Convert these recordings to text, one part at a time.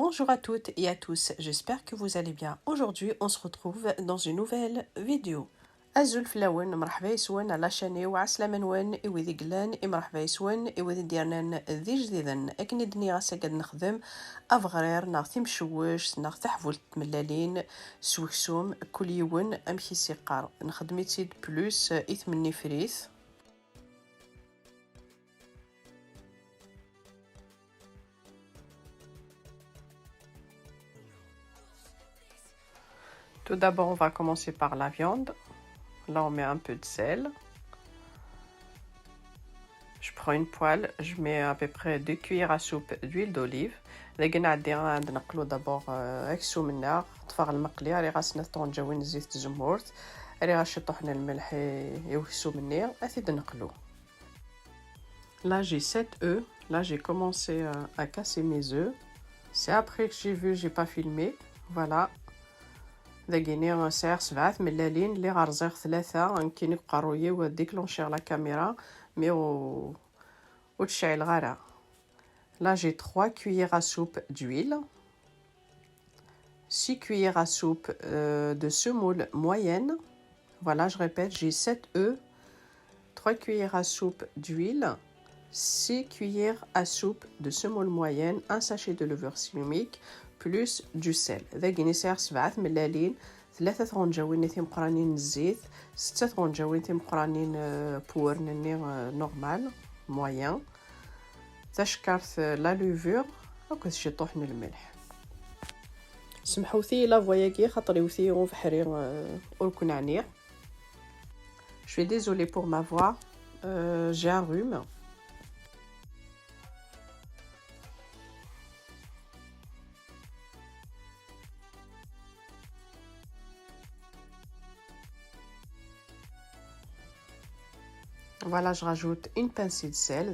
Bonjour à toutes et à tous, j'espère que vous allez bien. Aujourd'hui, on se retrouve dans une nouvelle vidéo. أزول فلاون مرحبا يسون على شاني وعسلامة نوان إوذي قلان مرحبا يسون إوذي ديالنا ذي جديدا أكن الدنيا قد نخدم أفغرير ناغ مشوش ناغ تحفول تملالين سوكسوم كل يوم أمشي سيقار نخدمي بلوس إثمني فريث. Tout d'abord, on va commencer par la viande. Là, on met un peu de sel. Je prends une poêle, je mets à peu près 2 cuillères à soupe d'huile d'olive. نقلو d'abord اكسو من النار طفى المقليه راه غاسنا طونجاوين زيت الزمورت راه غاشطو حنا الملح يوكسو مني اثيد نقلو. Là j'ai 7 œufs. Là j'ai commencé à casser mes œufs. C'est après que j'ai vu, j'ai pas filmé. Voilà. داقيني ساعة 7 ملالين اللي غرزيغ 3 يمكن يبقى رويي وديكلونشيغ لا كاميرا مي وتشعل غارة. Là j'ai 3 cuillères à soupe d'huile, 6 cuillères à soupe de semoule moyenne. Voilà, je répète, j'ai 7 œufs, 3 cuillères à soupe d'huile, 6 cuillères à soupe de semoule moyenne, un sachet de levure chimique plus du sel. داقيني ساعة 7 ملالين 3 طرونجاوين مقرانين الزيت 6 طرونجاوين مقرانين بورنني نورمال موين تشكرت لا لوفور هاكا شي حنا الملح. سمحوثي لا فواياكي خاطر يوثي وفحري وركن عنيع. Je suis désolée pour ma voix, j'ai un rhume. Voilà, je rajoute une pincée de sel.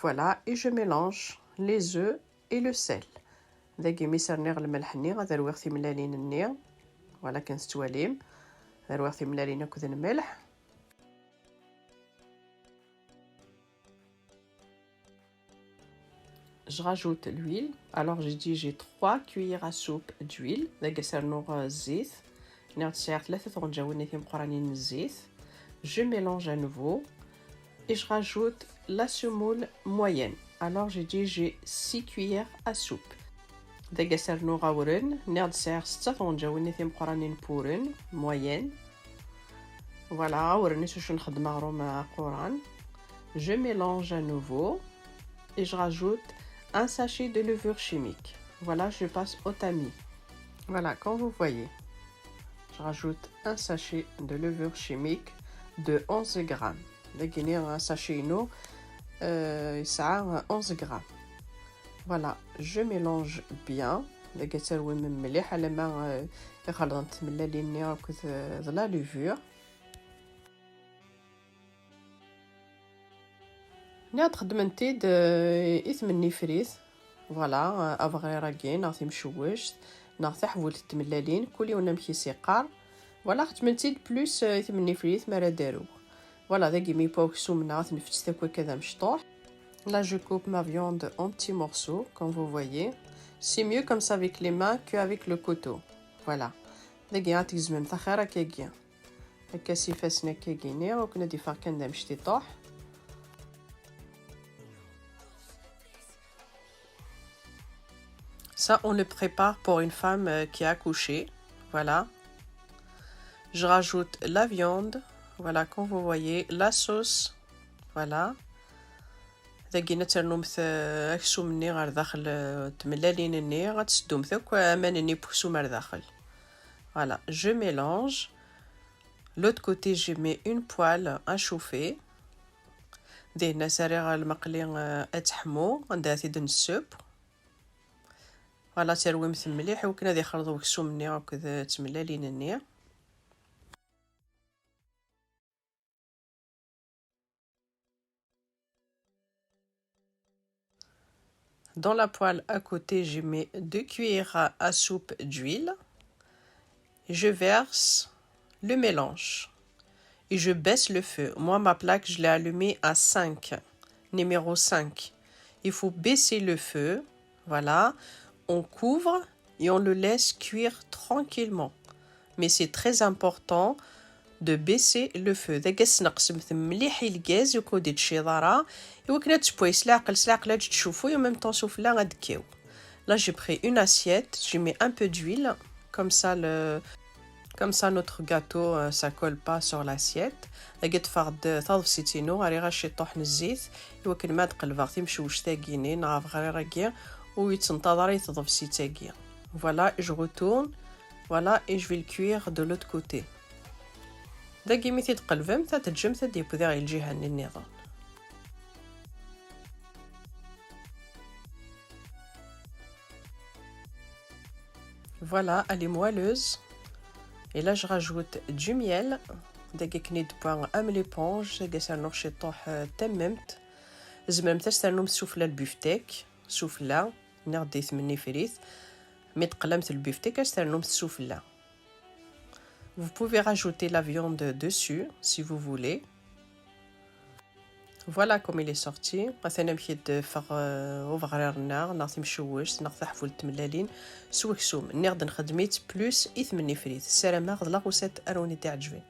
Voilà, et je mélange les œufs et le sel. Voilà, كنستواليم ذروختي ملالين كذا الملح. Je rajoute l'huile. Alors j'ai dit j'ai 3 cuillères à soupe d'huile. Je mélange à nouveau et je rajoute la semoule moyenne. Alors j'ai dit j'ai 6 cuillères à soupe. Moyenne. Voilà, je mélange à nouveau et je rajoute un sachet de levure chimique. Voilà, je passe au tamis. Voilà, comme vous voyez, je rajoute un sachet de levure chimique de 11 grammes. Un sachet ça a 11 grammes. Voilà, je mélange bien. La levure. خدمتي إثمني فريث. فوالا افغي راكين ناغي مشوش ناغ تحول التملالين كل يوم نمشي سيقار. فوالا خدمتي بلوس إثمني فريث ما راه دارو. فوالا داكي مي بوكسو منا تنفس تاكل كذا مشطوح. Là je coupe ma viande en petits morceaux comme vous voyez. C'est mieux comme ça avec les mains qu'avec le couteau. Voilà. داكي عاد تزمم تاخيرا كاكيا. هكا سيفاسنا كاكيني وكنا دي فاكن دا مشتي طوح. Ça, on le prépare pour une femme qui a accouché. Voilà. Je rajoute la viande. Voilà, comme vous voyez, la sauce. Voilà. داكينا ترنومث اكسو مني غير داخل تملالين الني غتسدوم ثوك امان الني بوكسو مار داخل. Voilà, je mélange. L'autre côté, je mets une poêle à chauffer. دهنا ساري المقلي اتحمو عندها تيدن السوب. فوالا ترويمت مليح وكنا دي خلطو كسو مني هكذا تملالين النيا. Dans la poêle à côté, je mets 2 cuillères à soupe d'huile. Je verse le mélange et je baisse le feu. Moi, ma plaque, je l'ai allumée à 5. Numéro 5. Il faut baisser le feu. Voilà. On couvre et on le laisse cuire tranquillement. Mais c'est très important de baisser le feu. داك نقسم مليح الغاز وكودي الشيضره يوكنا تشبوي سلاقل تشوفوا et en même temps souffler غادكيو. Là j'ai pris une assiette, j'y mets un peu d'huile comme ça notre gâteau ça colle pas sur l'assiette. لقيت فرد تضفسيتينو غادي غاشي طوحن الزيت يوكن ما تقلبغتي مشوش تاكينين غاف غير راكيا ويتنتظر يتضفسي تاكيا. Voilà, je retourne. Voilà, et je vais le cuire de l'autre côté. داكي مي تقلبم تتجم تدي بودير الجهه النظام. Voilà, elle est moelleuse. Et là je rajoute du miel. داكي كنيد بوان ام ليبونج داكي سانوخ شي طوح تممت. زممت استنوم السفله البفتيك سفله نغديت مني فريت مي تقلمت البفتيك استنوم السفله. Vous pouvez rajouter la viande dessus si vous voulez. Voilà comme il est sorti. مثلا مشيت وفغرير النار ناغتي مشوش ناغتي حفول التملالين سوكسوم نغد نخدميت بلوس إثمني فريت السلامة غد لاغوسات أروني تعجبين.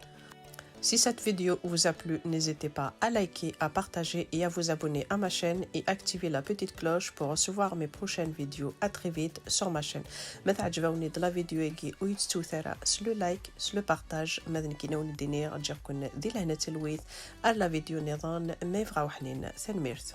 Si cette vidéo vous a plu, n'hésitez pas à liker, à partager et à vous abonner à ma chaîne et activer la petite cloche pour recevoir mes prochaines vidéos. À très vite sur ma chaîne. ما تعجبوني د لا فيديو يجي ويتستوثر سلو لايك سلو بارتاج ماذن كينون دينير تجيكم دي لهنا تلويث على فيديو نظام ما يفغاو حنين ثنميرت.